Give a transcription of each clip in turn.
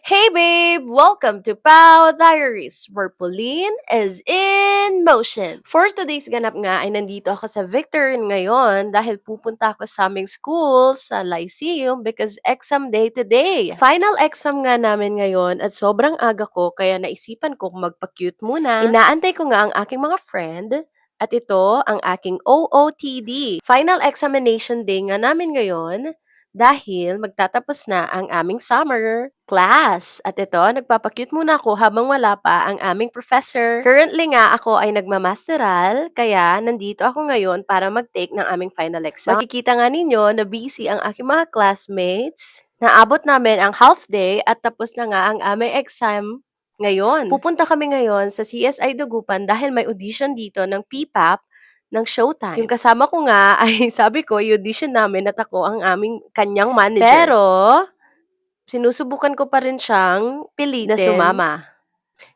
Hey babe! Welcome to Pao Diaries, where Pauline is in motion. For today's ganap nga ay nandito ako sa Victor ngayon dahil pupunta ako sa aming school sa Lyceum because exam day today. Final exam nga namin ngayon at sobrang aga ko kaya naisipan kong magpa-cute muna. Inaantay ko nga ang aking mga friend at ito ang aking OOTD. Final examination day nga namin ngayon dahil magtatapos na ang aming summer class. At ito, nagpapakute muna ako habang wala pa ang aming professor. Currently nga ako ay nagmamasteral, kaya nandito ako ngayon para mag-take ng aming final exam. Makikita nga ninyo na busy ang aking mga classmates. Naabot namin ang half day at tapos na nga ang aming exam ngayon. Pupunta kami ngayon sa CSI Dagupan dahil may audition dito ng P-PAP ng Showtime. Yung kasama ko nga ay sabi ko, i-audition namin at ako ang aming kanyang manager. Pero, sinusubukan ko pa rin siyang pilitin na sumama.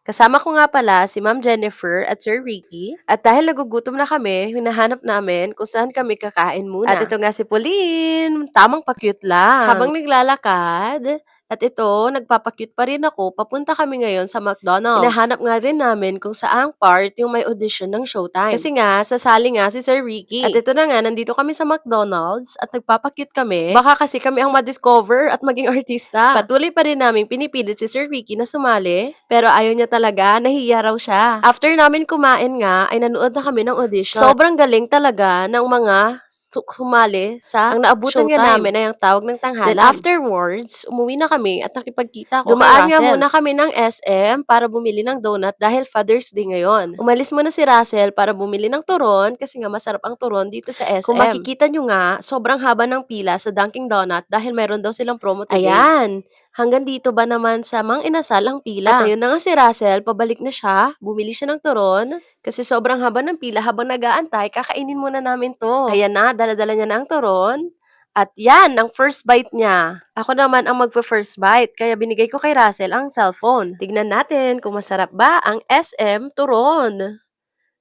Kasama ko nga pala si Ma'am Jennifer at Sir Ricky. At dahil nagugutom na kami, hinahanap namin kung saan kami kakain muna. At ito nga si Pauline, tamang pa-cute lang. Habang naglalakad, at ito, nagpapakute pa rin ako, papunta kami ngayon sa McDonald's. Hinahanap nga rin namin kung saang part yung may audition ng Showtime. Kasi nga, sasali nga si Sir Ricky. At ito na nga, nandito kami sa McDonald's at nagpapakute kami. Baka kasi kami ang ma-discover at maging artista. Patuloy pa rin namin pinipilit si Sir Ricky na sumali, pero ayaw niya talaga, nahiya raw siya. After namin kumain nga, ay nanood na kami ng audition. Sobrang galing talaga ng mga sumali sa ang naabutan nga namin ay ang tawag ng tanghalan. Then afterwards, umuwi na kami at nakipagkita ako Dumaan kay Russell. Nga muna kami ng SM para bumili ng donut dahil Father's Day ngayon. Umalis muna si Russell para bumili ng turon kasi nga masarap ang turon dito sa SM. Kung makikita nyo nga, sobrang haba ng pila sa Dunkin' Donut dahil mayroon daw silang promo today. Ayan! Hanggang dito ba naman sa Mang Inasal ang pila? At ayun na nga si Russell, pabalik na siya, bumili siya ng turon. Kasi sobrang haba ng pila habang nag-aantay, kakainin muna namin to. Ayan na, dala-dala niya na ang turon. At yan, ang first bite niya. Ako naman ang magpa-first bite, kaya binigay ko kay Russell ang cellphone. Tignan natin kung masarap ba ang SM turon.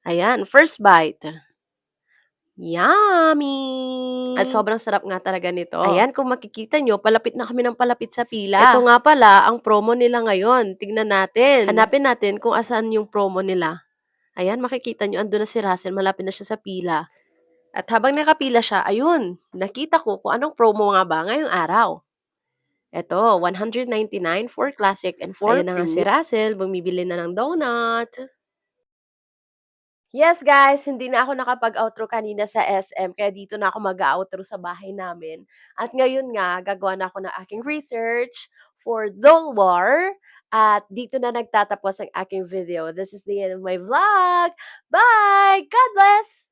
Ayan, first bite. Yummy! At sobrang sarap nga talaga nito. Ayan, kung makikita nyo, palapit na kami ng palapit sa pila. Ito nga pala, ang promo nila ngayon. Tignan natin. Hanapin natin kung asan yung promo nila. Ayan, makikita nyo, andun na si Russell, malapit na siya sa pila. At habang nakapila siya, ayun, nakita ko kung anong promo nga ba ngayong araw. Ito, 199 for classic and for Ayun na nga si Russell, bumibili na ng donut. Yes guys, hindi na ako nakapag-outro kanina sa SM, kaya dito na ako mag-outro sa bahay namin. At ngayon nga, gagawa na ako ng aking research for Doll War. At dito na nagtatapos ang aking video. This is the end of my vlog. Bye! God bless!